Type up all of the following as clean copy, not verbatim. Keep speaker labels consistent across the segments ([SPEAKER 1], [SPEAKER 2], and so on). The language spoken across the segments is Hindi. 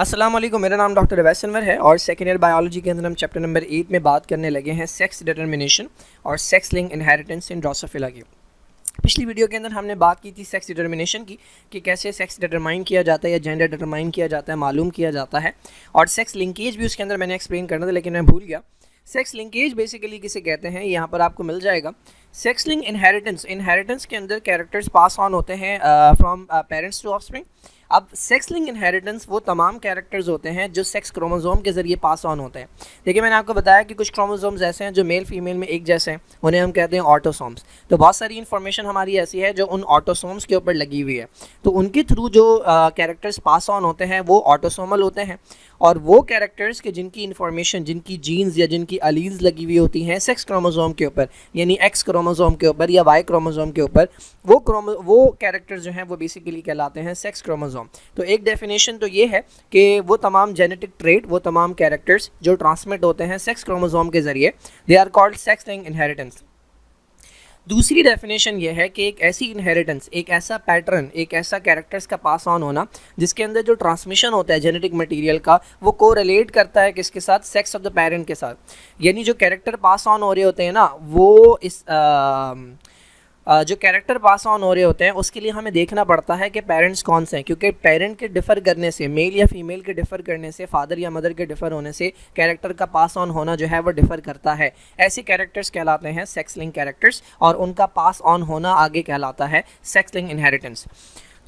[SPEAKER 1] अस्सलाम वालेकुम, मेरा नाम डॉक्टर अवैस अनवर है और सेकेंड ईयर बायोलॉजी के अंदर हम चैप्टर नंबर 8 में बात करने लगे हैं सेक्स डिटर्मिनेशन और sex link inheritance in Drosophila की। पिछली वीडियो के अंदर हमने बात की थी सेक्स डिटर्मिनेशन की कि कैसे सेक्स डिटरमाइन किया जाता है या जेंडर डिटरमाइन किया जाता है, मालूम किया जाता है, और सेक्स लिंकेज भी उसके अंदर मैंने एक्सप्लेन करना था लेकिन मैं भूल गया। सेक्स लिंकेज बेसिकली किसे कहते हैं, यहाँ पर आपको मिल जाएगा। सेक्स लिंक इनहेरिटेंस के अंदर कैरेक्टर्स पास ऑन होते हैं फ्रॉम पेरेंट्स टू ऑफस्प्रिंग। अब सेक्स लिंक इनहेरिटेंस वो तमाम कैरेक्टर्स होते हैं जो सेक्स क्रोमोसोम के ज़रिए पास ऑन होते हैं। देखिए, मैंने आपको बताया कि कुछ क्रोमोसोम्स ऐसे हैं जो मेल फीमेल में एक जैसे हैं, उन्हें हम कहते हैं ऑटोसोम्स। तो बहुत सारी इन्फॉर्मेशन हमारी ऐसी है जो उन ऑटोसोम्स के ऊपर लगी हुई है, तो उनके थ्रू जो कैरेक्टर्स पास ऑन होते हैं वो ऑटोसोमल होते हैं। और वो कैरेक्टर्स के जिनकी इन्फॉर्मेशन, जिनकी जीन्स या जिनकी अलील्स लगी हुई होती हैं सेक्स क्रोमोसोम के ऊपर, यानी एक्स क्रोमोसोम के ऊपर या वाई क्रोमोसोम के ऊपर, वो कैरेक्टर्स जो हैं वो बेसिकली कहलाते हैं सेक्स क्रोमोसोम। तो एक डेफिनेशन तो ये है कि वो तमाम जेनेटिक ट्रेट, वो तमाम कैरेक्टर्स जो ट्रांसमिट होते हैं सेक्स क्रोमोसोम के ज़रिए, they are called sex link inheritance. दूसरी डेफिनेशन ये है कि एक ऐसी इनहेरिटेंस, एक ऐसा पैटर्न, एक ऐसा कैरेक्टर्स का पास ऑन होना जिसके अंदर जो ट्रांसमिशन होता है जेनेटिक मटेरियल का वो कोरिलेट करता है किसके साथ, सेक्स ऑफ द पेरेंट के साथ। यानी जो कैरेक्टर पास ऑन हो रहे होते हैं ना, वो इस जो कैरेक्टर पास ऑन हो रहे होते हैं उसके लिए हमें देखना पड़ता है कि पेरेंट्स कौन से हैं, क्योंकि पेरेंट के डिफ़र करने से, मेल या फीमेल के डिफ़र करने से, फादर या मदर के डिफ़र होने से कैरेक्टर का पास ऑन होना जो है वो डिफ़र करता है। ऐसे कैरेक्टर्स कहलाते हैं सेक्स लिंक कैरेक्टर्स और उनका पास ऑन होना आगे कहलाता है सेक्स लिंक इनहेरिटेंस।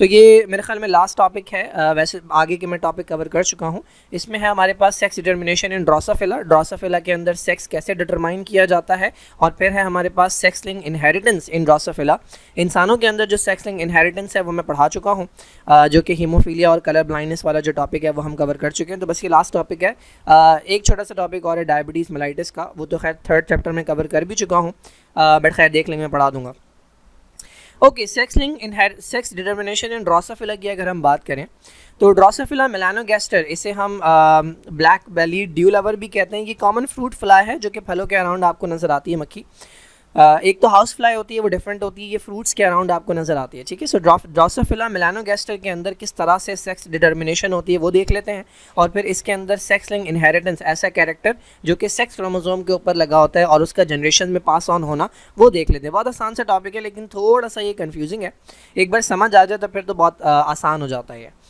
[SPEAKER 1] तो ये मेरे ख्याल में लास्ट टॉपिक है। वैसे आगे के मैं टॉपिक कवर कर चुका हूँ। इसमें है हमारे पास sex determination in drosophila, drosophila के अंदर सेक्स कैसे डिटरमाइन किया जाता है, और फिर है हमारे पास sex link inheritance in drosophila. इंसानों के अंदर जो सेक्स लिंक इनहेरिटेंस है वो मैं पढ़ा चुका हूँ, जो कि हीमोफीलिया और कलर ब्लाइंडनेस वाला जो टॉपिक है वो हम कवर कर चुके हैं। तो बस ये लास्ट टॉपिक है। एक छोटा सा टॉपिक और है डायबिटीज़ मेलाइटिस का, वो तो खैर थर्ड चैप्टर में कवर कर भी चुका हूँ, बट खैर देख लेंगे, मैं पढ़ा दूँगा। Okay, sex determination in Drosophila की अगर हम बात करें तो ड्रोसोफिला मेलानोगैस्टर, इसे हम ब्लैक बेली ड्यू लवर भी कहते हैं। ये कॉमन फ्रूट फ्लाई है जो कि फलों के अराउंड आपको नज़र आती है मक्खी। एक तो हाउस फ्लाई होती है, वो डिफरेंट होती है, ये फ्रूट्स के अराउंड आपको नज़र आती है। ठीक है, सो ड्रोसोफिला मेलानोगैस्टर के अंदर किस तरह से सेक्स डिटर्मिनेशन होती है वो देख लेते हैं, और फिर इसके अंदर सेक्स लिंक इनहेरिटेंस, ऐसा कैरेक्टर जो कि सेक्स क्रोमोसोम के ऊपर लगा होता है और उसका जनरेशन में पास ऑन होना, वो देख लेते हैं। बहुत आसान सा टॉपिक है लेकिन थोड़ा सा ये कन्फ्यूजिंग है। एक बार समझ आ जाए तो फिर तो बहुत आसान हो जाता है।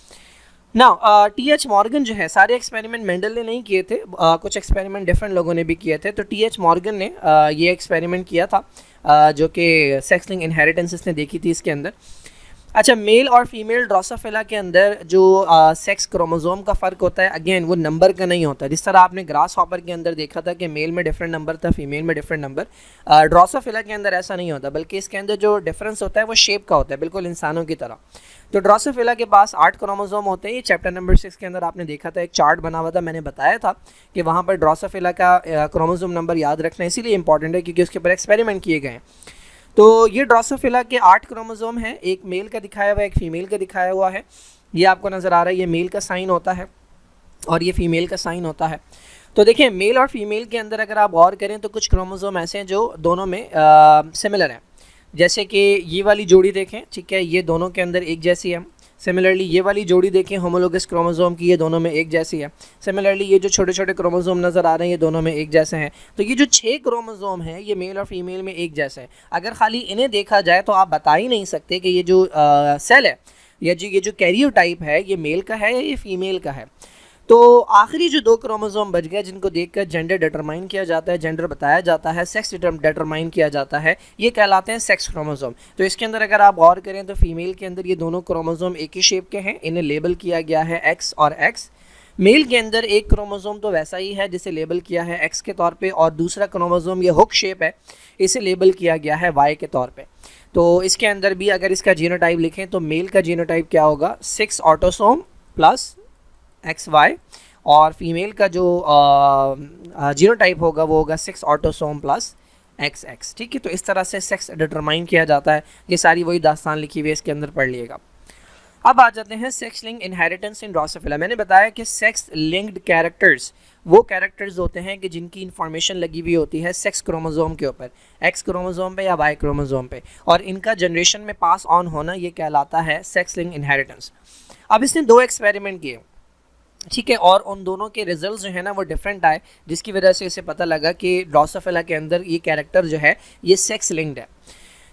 [SPEAKER 1] Now TH. मॉर्गन जो है, सारे एक्सपेरिमेंट मेंडल ने नहीं किए थे, कुछ एक्सपेरिमेंट डिफरेंट लोगों ने भी किए थे। तो टी.एच. मॉर्गन ने ये एक्सपेरिमेंट किया था, जो कि सेक्स लिंक इनहेरिटेंस इसने देखी थी इसके अंदर। अच्छा, मेल और फीमेल ड्रोसोफिला के अंदर जो सेक्स क्रोमोसोम का फ़र्क होता है, अगेन वो नंबर का नहीं होता। जिस तरह आपने ग्रास हॉपर के अंदर देखा था कि मेल में डिफरेंट नंबर था, फीमेल में डिफरेंट नंबर, ड्रोसोफिला के अंदर ऐसा नहीं होता, बल्कि इसके अंदर जो डिफरेंस होता है वो शेप का होता है, बिल्कुल इंसानों की तरह। तो ड्रोसोफिला के पास 8 क्रोमोसोम होते हैं। ये चैप्टर नंबर 6 के अंदर आपने देखा था, एक चार्ट बना हुआ था, मैंने बताया था कि वहाँ पर ड्रोसोफिला का क्रोमोसोम नंबर याद रखना इसीलिए इंपॉर्टेंट है क्योंकि उसके ऊपर एक्सपेरिमेंट किए गए हैं। तो ये ड्रोसोफिला के 8 क्रोमोसोम हैं, एक मेल का दिखाया हुआ है, एक फीमेल का दिखाया हुआ है। ये आपको नज़र आ रहा है, ये मेल का साइन होता है और ये फीमेल का साइन होता है। तो देखिए, मेल और फीमेल के अंदर अगर आप गौर करें तो कुछ क्रोमोसोम ऐसे हैं जो दोनों में सिमिलर हैं। जैसे कि ये वाली जोड़ी देखें, ठीक है, ये दोनों के अंदर एक जैसी है। सिमिलरली ये वाली जोड़ी देखें होमोलोगस क्रोमोसोम की, ये दोनों में एक जैसी है। सिमिलरली ये जो छोटे छोटे क्रोमोसोम नज़र आ रहे हैं ये दोनों में एक जैसे हैं। तो ये जो 6 क्रोमोसोम हैं ये मेल और फीमेल में एक जैसे हैं। अगर खाली इन्हें देखा जाए तो आप बता ही नहीं सकते कि ये जो सेल है या ये जो कैरियोटाइप है ये मेल का है या ये फीमेल का है। तो आखिरी जो 2 क्रोमोसोम बच गए जिनको देखकर जेंडर डिटरमाइन किया जाता है, जेंडर बताया जाता है, सेक्स डिटरमाइन किया जाता है, ये कहलाते हैं सेक्स क्रोमोसोम। तो इसके अंदर अगर आप गौर करें तो फीमेल के अंदर ये दोनों क्रोमोसोम एक ही शेप के हैं, इन्हें लेबल किया गया है एक्स और एक्स। मेल के अंदर एक क्रोमोसोम तो वैसा ही है जिसे लेबल किया है एक्स के तौर पे, और दूसरा क्रोमोसोम ये हुक शेप है, इसे लेबल किया गया है वाई के तौर पे। तो इसके अंदर भी अगर इसका जीनोटाइप लिखें तो मेल का जीनोटाइप क्या होगा, 6 ऑटोसोम प्लस XY, और फीमेल का जो जीनोटाइप होगा वो होगा 6 ऑटोसोम प्लस XX। ठीक है, तो इस तरह से सेक्स डिटरमाइन किया जाता है। ये सारी वही दास्तान लिखी हुई है, इसके अंदर पढ़ लिएगा। अब आ जाते हैं sex link inheritance in Drosophila. मैंने बताया कि सेक्स लिंक्ड कैरेक्टर्स वो कैरेक्टर्स होते हैं कि जिनकी इन्फॉर्मेशन लगी हुई होती है सेक्स क्रोमोसोम के ऊपर, एक्स क्रोमोसोम पे या वाई क्रोमोसोम पे, और इनका जनरेशन में पास ऑन होना ये कहलाता है सेक्स लिंक इनहेरिटेंस। अब इसने 2 एक्सपेरिमेंट किए। ठीक है, और उन दोनों के रिजल्ट्स जो है ना वो डिफरेंट आए, जिसकी वजह से इसे पता लगा कि ड्रोसोफिला के अंदर ये कैरेक्टर जो है ये सेक्स लिंक्ड है।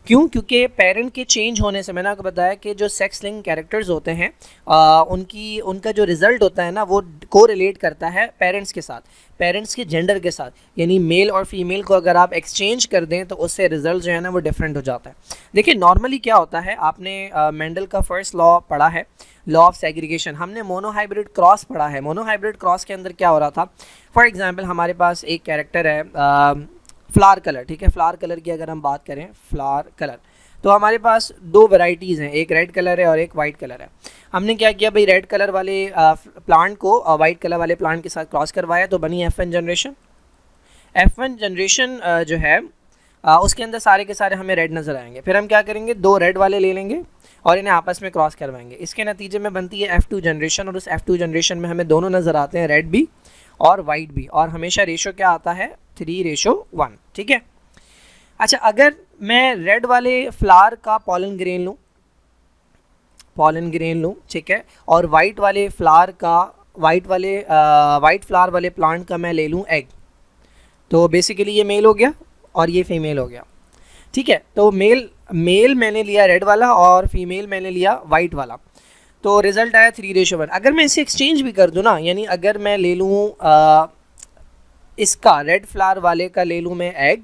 [SPEAKER 1] क्यों? क्योंकि पेरेंट के चेंज होने से, मैंने आपको बताया कि जो सेक्स लिंक कैरेक्टर्स होते हैं उनका जो रिजल्ट होता है ना वो को रिलेट करता है पेरेंट्स के साथ, पेरेंट्स के जेंडर के साथ। यानी मेल और फीमेल को अगर आप एक्सचेंज कर दें तो उससे रिजल्ट जो है ना वो डिफरेंट हो जाता है। देखिए नॉर्मली क्या होता है, आपने मेंडल का फर्स्ट लॉ पढ़ा है, लॉ ऑफ सेग्रीगेशन। हमने मोनोहाइब्रिड क्रॉस पढ़ा है। मोनोहाइब्रिड क्रॉस के अंदर क्या हो रहा था, फॉर एग्जांपल हमारे पास एक कैरेक्टर है फ्लावर कलर, ठीक है, फ्लावर कलर की अगर हम बात करें, फ्लावर कलर, तो हमारे पास दो वैरायटीज़ हैं, एक रेड कलर है और एक वाइट कलर है। हमने क्या किया भाई, रेड कलर वाले प्लांट को वाइट कलर वाले प्लांट के साथ क्रॉस करवाया तो बनी F1 जनरेशन। F1 जनरेशन जो है उसके अंदर सारे के सारे हमें रेड नज़र आएंगे। फिर हम क्या करेंगे, दो रेड वाले ले लेंगे और इन्हें आपस में क्रॉस करवाएंगे। इसके नतीजे में बनती है F2 जनरेशन, और उस F2 जनरेशन में हमें दोनों नज़र आते हैं, रेड भी और वाइट भी, और हमेशा रेशो क्या आता है, 3:1। ठीक है। अच्छा, अगर मैं रेड वाले फ्लावर का पॉलन ग्रेन लूँ, ठीक है, और वाइट वाले फ्लावर का वाइट फ्लावर वाले प्लांट का मैं ले लूँ एग, तो बेसिकली ये मेल हो गया और ये फीमेल हो गया। ठीक है, तो मेल मैंने लिया रेड वाला और फीमेल मैंने लिया वाइट वाला, तो रिजल्ट आया 3:1। अगर मैं इसे एक्सचेंज भी कर दूँ ना, यानी अगर मैं ले लूँ इसका रेड फ्लावर वाले का ले लूँ मैं एग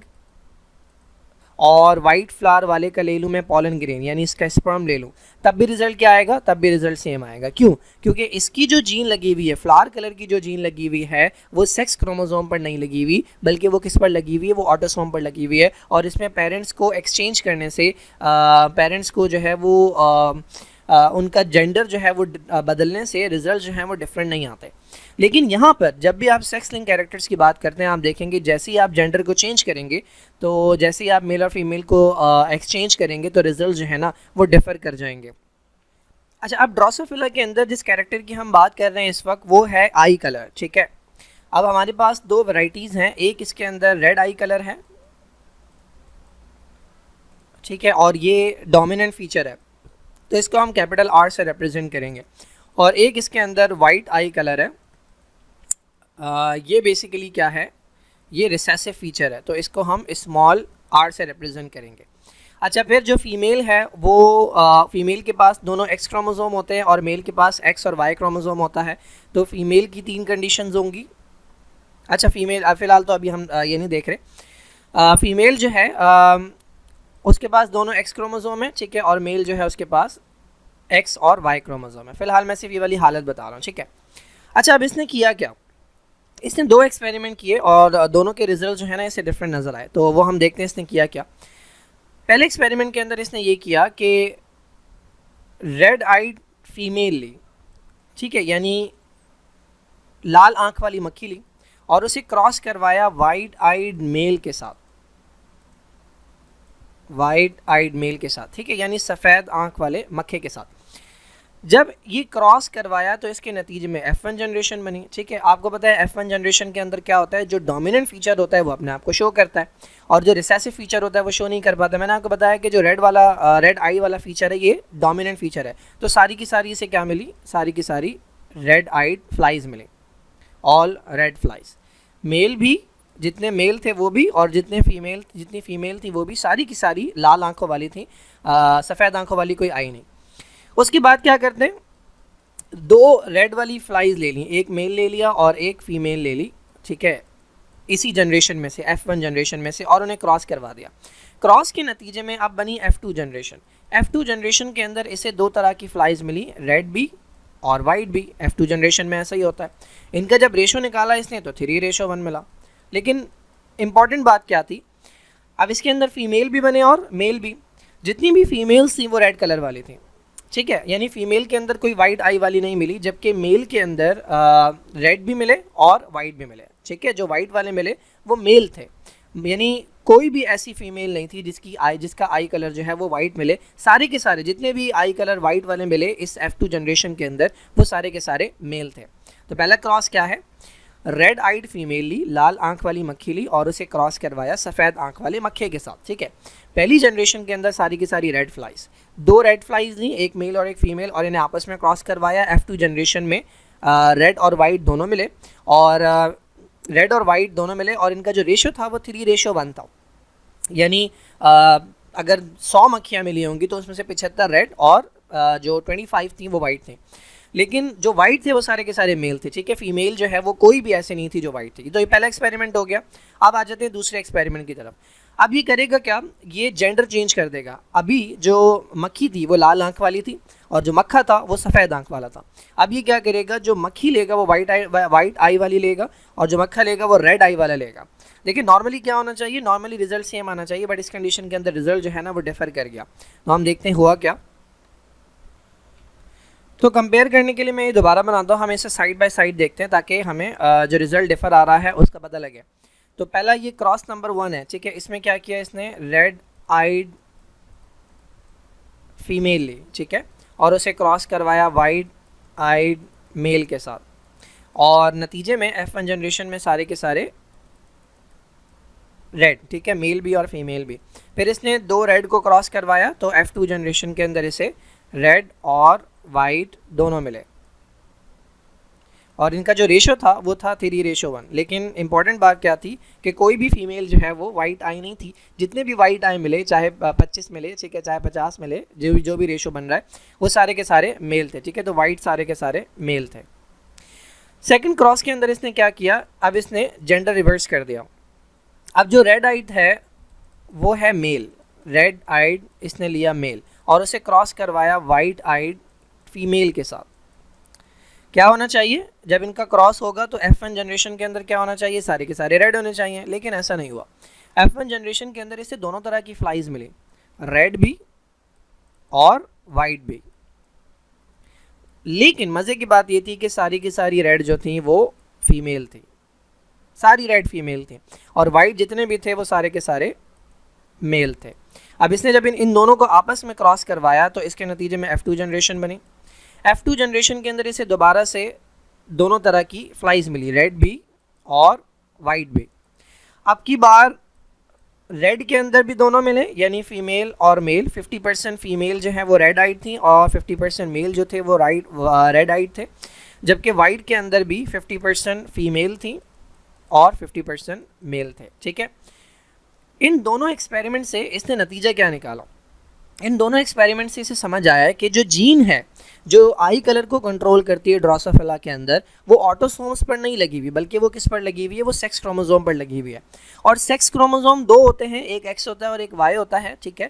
[SPEAKER 1] और वाइट फ्लावर वाले का ले लूँ मैं पॉलन ग्रेन, यानी इसका स्पर्म ले लूँ, तब भी रिजल्ट क्या आएगा, तब भी रिजल्ट सेम आएगा। क्यों? क्योंकि इसकी जो जीन लगी हुई है, फ्लावर कलर की जो जीन लगी हुई है, वो सेक्स क्रोमोसोम पर नहीं लगी हुई, बल्कि वो किस पर लगी हुई है, वो ऑटोसोम पर लगी हुई है। और इसमें पेरेंट्स को एक्सचेंज करने से पेरेंट्स को जो है वो उनका जेंडर जो है वो बदलने से रिजल्ट जो है वो डिफरेंट नहीं आते। लेकिन यहाँ पर जब भी आप सेक्स लिंक कैरेक्टर्स की बात करते हैं, आप देखेंगे जैसे ही आप जेंडर को चेंज करेंगे, तो जैसे ही आप मेल और फीमेल को एक्सचेंज करेंगे तो रिजल्ट जो है ना वो डिफर कर जाएंगे। अच्छा, अब ड्रोसोफिला के अंदर जिस कैरेक्टर की हम बात कर रहे हैं इस वक्त, वो है आई कलर। ठीक है, अब हमारे पास दो वैरायटीज़ हैं, एक इसके अंदर रेड आई कलर है, ठीक है, और ये डोमिनेंट फीचर है, तो इसको हम कैपिटल R से रिप्रेजेंट करेंगे। और एक इसके अंदर वाइट आई कलर है, ये बेसिकली क्या है, ये रिसेसिव फीचर है, तो इसको हम स्मॉल r से रिप्रेजेंट करेंगे। अच्छा, फिर जो फीमेल है वो फीमेल के पास दोनों X क्रोमोसोम होते हैं और मेल के पास X और Y क्रोमोसोम होता है, तो फीमेल की 3 कंडीशंस होंगी। अच्छा, फीमेल फ़िलहाल तो अभी हम ये नहीं देख रहे। फीमेल जो है उसके पास दोनों X क्रोमोसोम है, ठीक है, और मेल जो है उसके पास X और Y क्रोमोसोम है। फ़िलहाल मैं सिर्फ ये वाली हालत बता रहा हूँ, ठीक है। अच्छा, अब इसने किया क्या, इसने 2 एक्सपेरिमेंट किए और दोनों के रिजल्ट जो है ना इसे डिफरेंट नज़र आए, तो वो हम देखते हैं इसने किया क्या। पहले एक्सपेरिमेंट के अंदर इसने ये किया कि रेड आइड फीमेल ली, ठीक है, यानी लाल आँख वाली मक्खी ली, और उसे क्रॉस करवाया वाइट आइड मेल के साथ, वाइट आइड मेल के साथ, ठीक है, यानी सफ़ेद आँख वाले मक्खे के साथ। जब ये क्रॉस करवाया तो इसके नतीजे में F1 जनरेशन बनी। ठीक है, आपको पता है F1 जनरेशन के अंदर क्या होता है, जो डोमिनेंट फीचर होता है वो अपने आप को शो करता है और जो रिसेसिव फीचर होता है वो शो नहीं कर पाता। मैंने आपको बताया कि जो रेड आई वाला फीचर है ये डोमिनेंट फीचर है, तो सारी की सारी इसे क्या मिली, सारी की सारी रेड आइड फ्लाइज मिली, ऑल रेड फ्लाइज। मेल भी, जितने मेल थे वो भी, और जितनी फीमेल थी वो भी, सारी की सारी लाल आंखों वाली थी, सफ़ेद आंखों वाली कोई आई नहीं। उसके बाद क्या करते हैं, 2 रेड वाली फ्लाइज ले ली, एक मेल ले लिया और एक फीमेल ले ली, ठीक है, इसी जनरेशन में से, F1 जनरेशन में से, और उन्हें क्रॉस करवा दिया। क्रॉस के नतीजे में अब बनी F2 जनरेशन। F2 जनरेशन के अंदर इसे 2 तरह की फ्लाइज मिली, रेड भी और वाइट भी। F2 जनरेशन में ऐसा ही होता है। इनका जब रेशो निकाला इसने तो 3:1 मिला। लेकिन इम्पॉर्टेंट बात क्या थी, अब इसके अंदर फीमेल भी बने और मेल भी। जितनी भी फीमेल्स थी वो रेड कलर वाली थी, ठीक है, यानी फीमेल के अंदर कोई वाइट आई वाली नहीं मिली, जबकि मेल के अंदर रेड भी मिले और वाइट भी मिले, ठीक है। जो वाइट वाले मिले वो मेल थे, यानी कोई भी ऐसी फीमेल नहीं थी जिसका आई कलर जो है वो वाइट मिले। सारे के सारे जितने भी आई कलर वाइट वाले मिले इस F2 जनरेशन के अंदर, वो सारे के सारे मेल थे। तो पहला क्रॉस क्या है, रेड आइड फीमेल ली, लाल आंख वाली मक्खी ली और उसे क्रॉस करवाया सफ़ेद आंख वाले मक्खे के साथ, ठीक है। पहली जनरेशन के अंदर सारी की सारी रेड फ्लाइज, 2 रेड फ्लाइज ली, एक मेल और एक फीमेल, और इन्हें आपस में क्रॉस करवाया। F2 जनरेशन में रेड और वाइट दोनों मिले, और रेड और वाइट दोनों मिले और इनका जो रेशो था वो 3:1 था। यानी अगर 100 मक्खियाँ मिली होंगी तो उसमें से 75 रेड और जो 25 थी वो वाइट थी। लेकिन जो वाइट थे वो सारे के सारे मेल थे, ठीक है। फीमेल जो है वो कोई भी ऐसे नहीं थी जो वाइट थी। तो ये पहला एक्सपेरिमेंट हो गया। अब आ जाते हैं दूसरे एक्सपेरिमेंट की तरफ। अब ये करेगा क्या, ये जेंडर चेंज कर देगा। अभी जो मक्खी थी वो लाल आंख वाली थी और जो मक्खा था वो सफ़ेद आंख वाला था। अब ये क्या करेगा, जो मक्खी लेगा वो वाइट आई वाली लेगा और जो मक्खा लेगा वो रेड आई वाला लेगा। देखिए नॉर्मली क्या होना चाहिए, नॉर्मली रिजल्ट सेम आना चाहिए, बट इस कंडीशन के अंदर रिजल्ट जो है ना वो डिफर कर गया। तो हम देखते हैं हुआ क्या। तो कंपेयर करने के लिए मैं ये दोबारा बनाता हूँ, हम इसे साइड बाय साइड देखते हैं ताकि हमें जो रिजल्ट डिफर आ रहा है उसका पता लगे। तो पहला ये क्रॉस नंबर 1 है, ठीक है। इसमें क्या किया इसने, रेड आइड फीमेल ली, ठीक है, और उसे क्रॉस करवाया वाइट आइड मेल के साथ, और नतीजे में F1 जनरेशन में सारे के सारे रेड, ठीक है, मेल भी और फीमेल भी। फिर इसने 2 रेड को क्रॉस करवाया तो F2 जनरेशन के अंदर इसे रेड और वाइट दोनों मिले, और इनका जो रेशो था वो था 3:1। लेकिन इंपॉर्टेंट बात क्या थी कि कोई भी फीमेल जो है वो वाइट आई नहीं थी। जितने भी वाइट आई मिले, चाहे 25 मिले, ठीक है, चाहे 50 मिले, जो भी रेशो बन रहा है वो सारे के सारे मेल थे, ठीक है। तो वाइट सारे के सारे मेल थे। सेकंड क्रॉस के अंदर इसने क्या किया, अब इसने जेंडर रिवर्स कर दिया। अब जो रेड आइड है वो है मेल, रेड आइड इसने लिया मेल और उसे क्रॉस करवाया वाइट आइड फीमेल के साथ। क्या होना चाहिए, जब इनका क्रॉस होगा तो F1 जनरेशन के अंदर क्या होना चाहिए, सारे के सारे रेड होने चाहिए, लेकिन ऐसा नहीं हुआ। F1 जनरेशन के अंदर इसे दोनों तरह की फ्लाइज मिली, रेड भी और वाइट भी। लेकिन मज़े की बात ये थी कि सारी की सारी रेड जो थी वो फीमेल थी, सारी रेड फीमेल थी, और वाइट जितने भी थे वो सारे के सारे मेल थे। अब इसने जब इन दोनों को आपस में क्रॉस करवाया तो इसके नतीजे में F2 जनरेशन बनी। F2 जनरेशन के अंदर इसे दोबारा से दोनों तरह की फ्लाइज मिली, रेड भी और वाइट भी। अब की बार रेड के अंदर भी दोनों मिले, यानी फीमेल और मेल। 50% फीमेल जो है वो रेड आइड थी और 50% मेल जो थे वो रेड आइड थे, जबकि वाइट के अंदर भी 50% फीमेल थी और 50% मेल थे, ठीक है। इन दोनों एक्सपेरिमेंट से इसने नतीजा क्या निकाला, इन दोनों एक्सपेरिमेंट से इसे समझ आया है कि जो जीन है जो आई कलर को कंट्रोल करती है ड्रोसोफिला के अंदर, वो ऑटोसोम्स पर नहीं लगी हुई, बल्कि वो किस पर लगी हुई है, वो सेक्स क्रोमोसोम पर लगी हुई है। और सेक्स क्रोमोसोम 2 होते हैं, एक X होता है और एक Y होता है, ठीक है।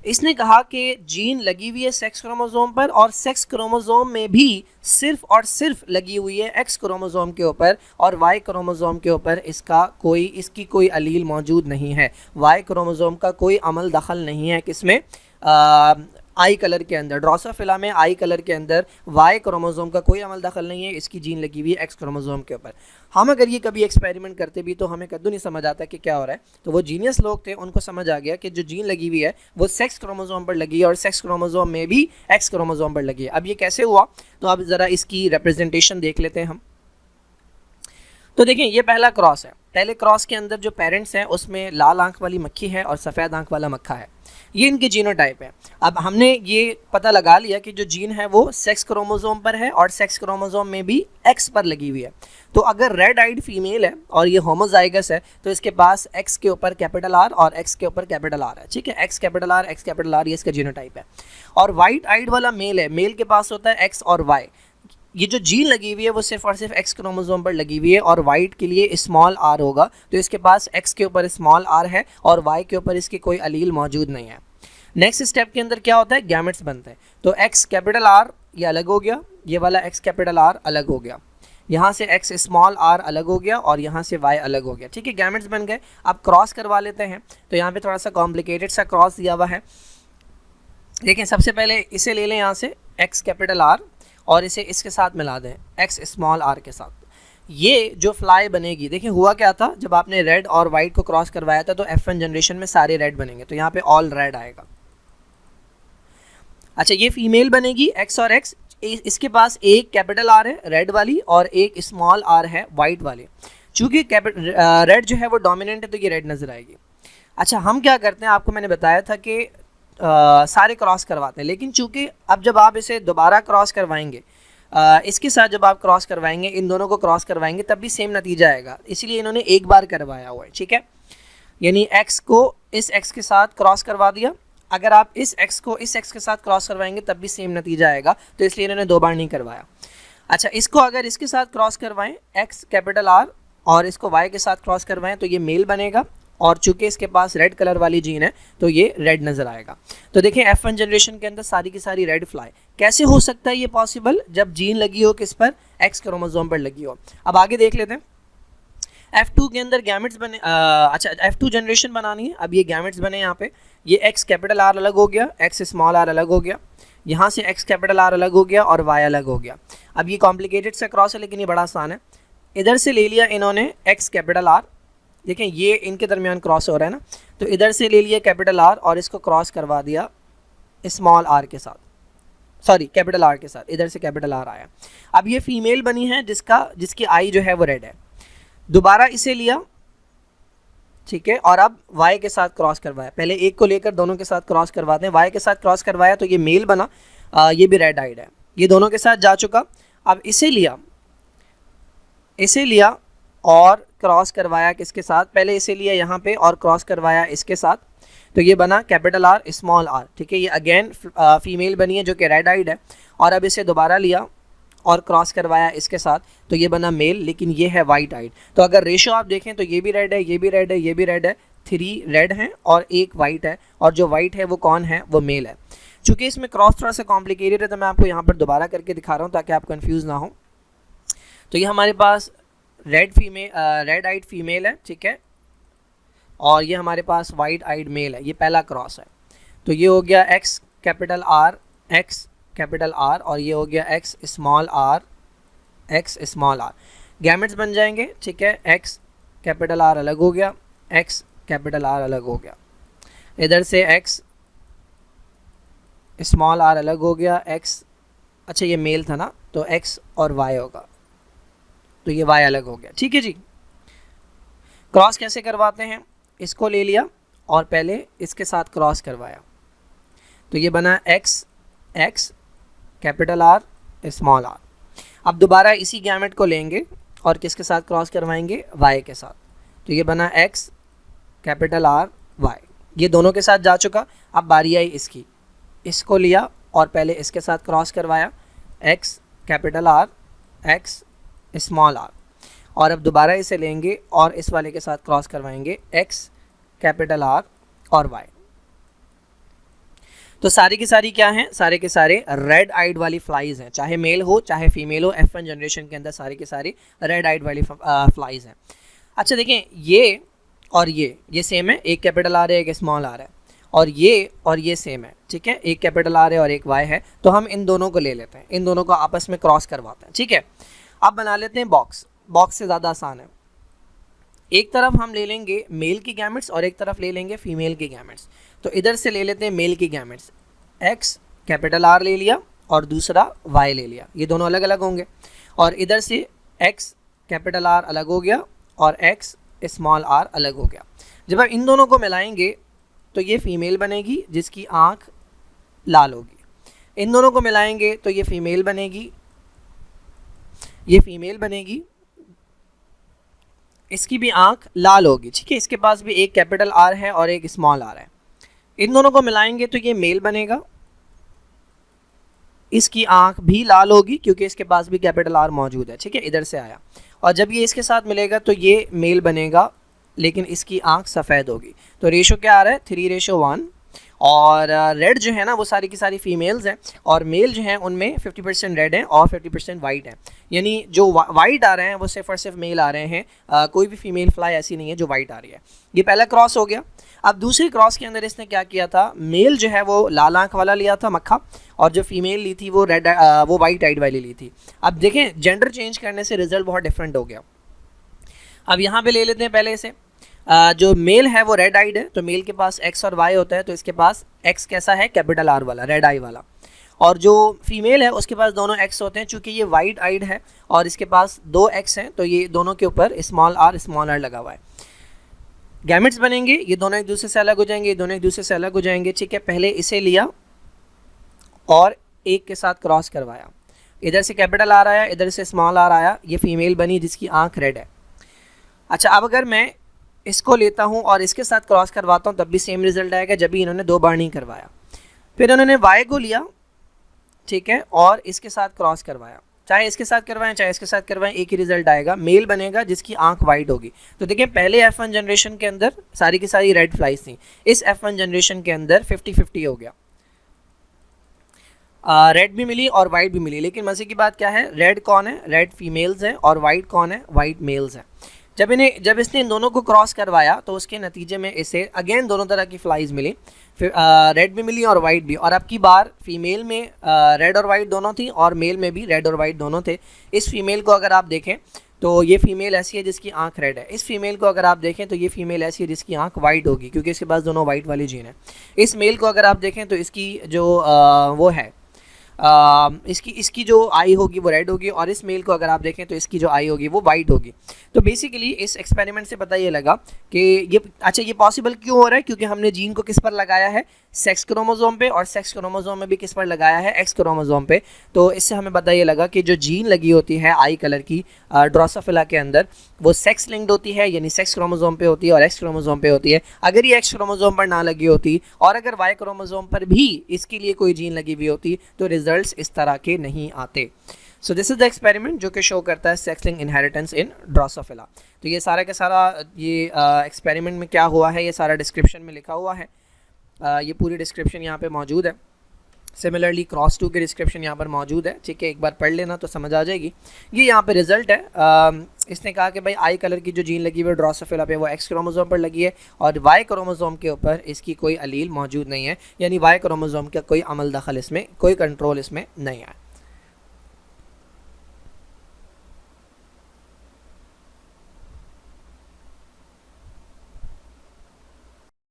[SPEAKER 1] इसने कहा कि जीन लगी हुई है सेक्स क्रोमोसोम पर, और सेक्स क्रोमोसोम में भी सिर्फ और सिर्फ लगी हुई है X क्रोमोसोम के ऊपर, और Y क्रोमोसोम के ऊपर इसकी कोई अलील मौजूद नहीं है। Y क्रोमोसोम का कोई अमल दखल नहीं है किसमें, आई कलर के अंदर। ड्रोसोफिला में आई कलर के अंदर वाई क्रोमोसोम का कोई अमल दखल नहीं है, इसकी जीन लगी हुई है एक्स क्रोमोसोम के ऊपर। हम अगर ये कभी एक्सपेरिमेंट करते भी तो हमें कद्दू नहीं समझ आता कि क्या हो रहा है। तो वो जीनियस लोग थे, उनको समझ आ गया कि जो जीन लगी हुई है वो सेक्स क्रोमोसोम पर लगी है और सेक्स क्रोमोसोम में भी एक्स क्रोमोसोम पर लगी है। अब ये कैसे हुआ, तो अब ज़रा इसकी रिप्रेजेंटेशन देख लेते हैं हम। तो देखें ये पहला क्रॉस है। पहले क्रॉस के अंदर जो पेरेंट्स हैं उसमें लाल आंख वाली मक्खी है और सफ़ेद आंख वाला मक्खा है, ये इनके जीनोटाइप है। अब हमने ये पता लगा लिया कि जो जीन है वो सेक्स क्रोमोसोम पर है और सेक्स क्रोमोसोम में भी एक्स पर लगी हुई है। तो अगर रेड आइड फीमेल है और ये होमोजाइगस है तो इसके पास एक्स के ऊपर कैपिटल आर और एक्स के ऊपर कैपिटल आर है, ठीक है। एक्स कैपिटल आर ये इसका जीनोटाइप है। और वाइट आइड वाला मेल है, मेल के पास होता है एक्स और वाई। ये जो जीन लगी हुई है वो सिर्फ और सिर्फ एक्स क्रोमोसोम पर लगी हुई है, और वाइट के लिए स्मॉल आर होगा, तो इसके पास एक्स के ऊपर स्मॉल आर है और वाई के ऊपर इसकी कोई अलील मौजूद नहीं है। नेक्स्ट स्टेप के अंदर क्या होता है, गैमेट्स बनते हैं। तो एक्स कैपिटल आर ये अलग हो गया, ये वाला एक्स कैपिटल आर अलग हो गया, यहाँ से एक्स स्मॉल आर अलग हो गया और यहाँ से वाई अलग हो गया, ठीक है। गैमेट्स बन गए। अब क्रॉस करवा लेते हैं। तो यहाँ पे थोड़ा सा कॉम्प्लिकेटेड सा क्रॉस दिया हुआ है। देखें सबसे पहले इसे ले लें यहाँ से एक्स कैपिटल आर और इसे इसके साथ मिला दें एक्स स्मॉल आर के साथ। ये जो फ्लाई बनेगी, देखिए हुआ क्या था, जब आपने रेड और वाइट को क्रॉस करवाया था तो F1 जनरेशन में सारे रेड बनेंगे, तो यहाँ पे ऑल रेड आएगा। अच्छा ये फीमेल बनेगी एक्स और एक्स, इसके पास एक कैपिटल आर है रेड वाली और एक स्मॉल आर है वाइट वाले। चूँकि रेड जो है वो डोमिनेंट है तो ये रेड नज़र आएगी। अच्छा हम क्या करते हैं, आपको मैंने बताया था कि सारे क्रॉस करवाते हैं, लेकिन चूंकि अब जब आप इसे दोबारा क्रॉस करवाएंगे इसके साथ जब आप क्रॉस करवाएंगे, इन दोनों को क्रॉस करवाएंगे, तब भी सेम नतीजा आएगा, इसलिए इन्होंने एक बार करवाया हुआ है, ठीक है। यानी x को इस x के साथ क्रॉस करवा दिया, अगर आप इस x को इस x के साथ क्रॉस करवाएंगे तब भी सेम नतीजा आएगा, तो इसलिए इन्होंने दो बार नहीं करवाया। अच्छा, इसको अगर इसके साथ क्रॉस करवाएं x कैपिटल R और इसको y के साथ क्रॉस करवाएं तो ये मेल बनेगा, और चूंकि इसके पास रेड कलर वाली जीन है तो ये रेड नज़र आएगा। तो देखें F1 जनरेशन के अंदर सारी की सारी रेड फ्लाई। कैसे हो सकता है ये पॉसिबल? जब जीन लगी हो किस पर? X क्रोमोसोम पर लगी हो। अब आगे देख लेते हैं। F2 के अंदर गैमेट्स बने, अच्छा F2 जनरेशन बनानी है। अब ये गैमेट्स बने यहाँ पे, ये X कैपिटल R अलग हो गया, X स्मॉल r अलग हो गया, यहाँ से X कैपिटल R अलग हो गया और Y अलग हो गया। अब ये कॉम्प्लिकेटेड सा क्रॉस है लेकिन ये बड़ा आसान है। इधर से ले लिया इन्होंने X कैपिटल R, देखें ये इनके दरमियान क्रॉस हो रहा है ना, तो इधर से ले लिया कैपिटल R और इसको क्रॉस करवा दिया स्मॉल r के साथ, सॉरी कैपिटल R के साथ, इधर से कैपिटल R आया। अब ये फीमेल बनी है जिसकी आई जो है वो रेड है। दोबारा इसे लिया, ठीक है, और अब y के साथ क्रॉस करवाया। पहले एक को लेकर दोनों के साथ क्रॉस करवाते हैं, y के साथ क्रॉस करवाया तो ये मेल बना, ये भी रेड आइड है, ये दोनों के साथ जा चुका। अब इसे लिया और क्रॉस करवाया किसके साथ? पहले इसे लिया यहाँ पे और क्रॉस करवाया इसके साथ, तो ये बना कैपिटल R स्मॉल r, ठीक है। ये अगेन फीमेल बनी है जो कि रेड आइड है, और अब इसे दोबारा लिया और क्रॉस करवाया इसके साथ, तो ये बना मेल, लेकिन ये है वाइट आइड। तो अगर रेशो आप देखें तो ये भी रेड है, ये भी रेड है, ये भी रेड है, 3 रेड हैं और 1 वाइट है, और जो वाइट है वो कौन है? वो मेल है। चूँकि इसमें क्रॉस थोड़ा सा कॉम्प्लिकेटेड है तो मैं आपको यहाँ पर दोबारा करके दिखा रहा हूँ ताकि आप कन्फ्यूज़ ना हो। तो ये हमारे पास रेड आइड फीमेल है, ठीक है, और ये हमारे पास वाइट आइड मेल है, ये पहला क्रॉस है। तो ये हो गया X कैपिटल R और ये हो गया X स्मॉल r। गैमेट्स बन जाएंगे, ठीक है। X कैपिटल R अलग हो गया, X कैपिटल R अलग हो गया, इधर से X स्मॉल r अलग हो गया, X, अच्छा ये मेल था ना, तो X और Y होगा, तो ये Y अलग हो गया, ठीक है जी। क्रॉस कैसे करवाते हैं? इसको ले लिया और पहले इसके साथ क्रॉस करवाया, तो ये बना X capital R small r। अब दोबारा इसी गैमेट को लेंगे और किसके साथ क्रॉस करवाएंगे? Y के साथ, तो ये बना X कैपिटल R Y, ये दोनों के साथ जा चुका। अब बारी आई इसकी, इसको लिया और पहले इसके साथ क्रॉस करवाया, X capital R X small r, और अब दोबारा इसे लेंगे और इस वाले के साथ क्रॉस करवाएंगे X कैपिटल R और Y। तो सारी की सारी क्या हैं? सारे के सारे रेड आइड वाली फ्लाइज हैं, चाहे मेल हो चाहे फीमेल हो। F1 जनरेशन के अंदर सारी की सारी रेड आइड वाली फ्लाइज हैं। अच्छा देखें, ये और ये सेम है, एक कैपिटल R है एक स्मॉल r है, और ये सेम है, ठीक है, एक कैपिटल R है और एक Y है। तो हम इन दोनों को ले लेते हैं, इन दोनों को आपस में क्रॉस करवाते हैं, ठीक है। अब बना लेते हैं बॉक्स से ज़्यादा आसान है। एक तरफ हम ले लेंगे मेल की गैमेट्स और एक तरफ ले लेंगे फीमेल की गैमेट्स। तो इधर से ले लेते हैं मेल की गैमेट्स, X कैपिटल R ले लिया और दूसरा Y ले लिया, ये दोनों अलग अलग होंगे, और इधर से X कैपिटल R अलग हो गया और X स्मॉल r अलग हो गया। जब आप इन दोनों को मिलाएंगे तो ये फीमेल बनेगी जिसकी आँख लाल होगी, इन दोनों को मिलाएंगे तो ये फीमेल बनेगी, इसकी भी आंख लाल होगी, ठीक है। इसके पास भी एक कैपिटल R है और एक स्मॉल r है। इन दोनों को मिलाएंगे तो ये मेल बनेगा, इसकी आंख भी लाल होगी क्योंकि इसके पास भी कैपिटल R मौजूद है, ठीक है, इधर से आया। और जब ये इसके साथ मिलेगा तो ये मेल बनेगा लेकिन इसकी आंख सफ़ेद होगी। तो रेशो क्या आ रहा है? 3:1। और रेड जो है ना वो सारी की सारी फीमेल्स हैं, और मेल जो हैं उनमें 50% रेड हैं और 50% वाइट हैं। यानी जो वाइट आ रहे हैं वो सिर्फ और सिर्फ मेल आ रहे हैं, कोई भी फीमेल फ्लाई ऐसी नहीं है जो वाइट आ रही है। ये पहला क्रॉस हो गया। अब दूसरे क्रॉस के अंदर इसने क्या किया था? मेल जो है वो लाल आँख वाला लिया था मक्खा, और जो फीमेल ली थी वो वाइट आइड वाली ली थी। अब देखें जेंडर चेंज करने से रिजल्ट बहुत डिफरेंट हो गया। अब यहाँ पे ले लेते हैं पहले इसे, जो मेल है वो रेड आइड है, तो मेल के पास X और Y होता है, तो इसके पास X कैसा है? कैपिटल R वाला, रेड आई वाला। और जो फीमेल है उसके पास दोनों X होते हैं, चूँकि ये वाइट आइड है और इसके पास 2 X हैं, तो ये दोनों के ऊपर स्मॉल r लगा हुआ है। गैमेट्स बनेंगे, ये दोनों एक दूसरे से अलग हो जाएंगे, ये दोनों एक दूसरे से अलग हो जाएंगे, ठीक है। पहले इसे लिया और एक के साथ क्रॉस करवाया, इधर से कैपिटल आ रहा है, इधर से स्मॉल आ रहा है, ये फीमेल बनी जिसकी आंख रेड है। अच्छा, अब अगर मैं इसको लेता हूँ और इसके साथ क्रॉस करवाता हूँ तब भी सेम रिजल्ट आएगा, जब भी इन्होंने 2 बार नहीं करवाया। फिर उन्होंने वाई को लिया, ठीक है, और इसके साथ क्रॉस करवाया, चाहे इसके साथ करवाएं चाहे इसके साथ करवाएं, एक ही रिजल्ट आएगा, मेल बनेगा जिसकी आंख वाइट होगी। तो देखिए पहले F1 जनरेशन के अंदर सारी की सारी रेड फ्लाइज थी, इस F1 जनरेशन के अंदर 50-50 हो गया, रेड भी मिली और वाइट भी मिली। लेकिन मजे की बात क्या है, रेड कौन है, रेड फीमेल्स हैं, और वाइट कौन है, वाइट मेल्स हैं। जब इसने इन दोनों को क्रॉस करवाया तो उसके नतीजे में इसे अगेन दोनों तरह की फ्लाइज मिली, फिर रेड भी मिली और वाइट भी। और अब की बार फीमेल में रेड और वाइट दोनों थी और मेल में भी रेड और वाइट दोनों थे। इस फीमेल को अगर आप देखें तो ये फीमेल ऐसी है जिसकी आंख रेड है, इस फीमेल को अगर आप देखें तो ये फीमेल ऐसी है जिसकी आंख वाइट होगी, क्योंकि इसके पास दोनों वाइट वाली जीन है। इस मेल को अगर आप देखें तो इसकी जो वो है इसकी जो आई होगी वो रेड होगी, और इस मेल को अगर आप देखें तो इसकी जो आई होगी वो वाइट होगी। तो बेसिकली इस एक्सपेरिमेंट से पता ये लगा कि ये पॉसिबल क्यों हो रहा है, क्योंकि हमने जीन को किस पर लगाया है, सेक्स क्रोमोसोम पे, और सेक्स क्रोमोसोम में भी किस पर लगाया है, एक्स क्रोमोसोम पे। तो इससे हमें पता ये लगा कि जो जीन लगी होती है आई कलर की ड्रोसोफिला के अंदर, वो सेक्स लिंक्ड होती है, यानी सेक्स क्रोमोसोम पे होती है और एक्स क्रोमोसोम पे होती है। अगर ये एक्स क्रोमोसोम पर ना लगी होती और अगर वाई क्रोमोसोम पर भी इसके लिए कोई जीन लगी हुई होती तो रिजल्ट्स इस तरह के नहीं आते। So this is the experiment जो कि शो करता है sex linked inheritance in Drosophila. तो ये सारा का सारा ये एक्सपेरिमेंट में क्या हुआ है ये सारा डिस्क्रिप्शन में लिखा हुआ है, ये पूरी डिस्क्रिप्शन यहाँ पे मौजूद है। सिमिलरली क्रॉस 2 की डिस्क्रिप्शन यहाँ पर मौजूद है, ठीक है, एक बार पढ़ लेना तो समझ आ जाएगी। ये यहाँ पे रिजल्ट है, इसने कहा कि भाई आई कलर की जो जीन लगी हुई है ड्रोसोफिला पे वो एक्स क्रोमोसोम पर लगी है और वाई क्रोमोसोम के ऊपर इसकी कोई अलील मौजूद नहीं है, यानी वाई क्रोमोसोम का कोई अमल दखल इसमें, कोई कंट्रोल इसमें नहीं है।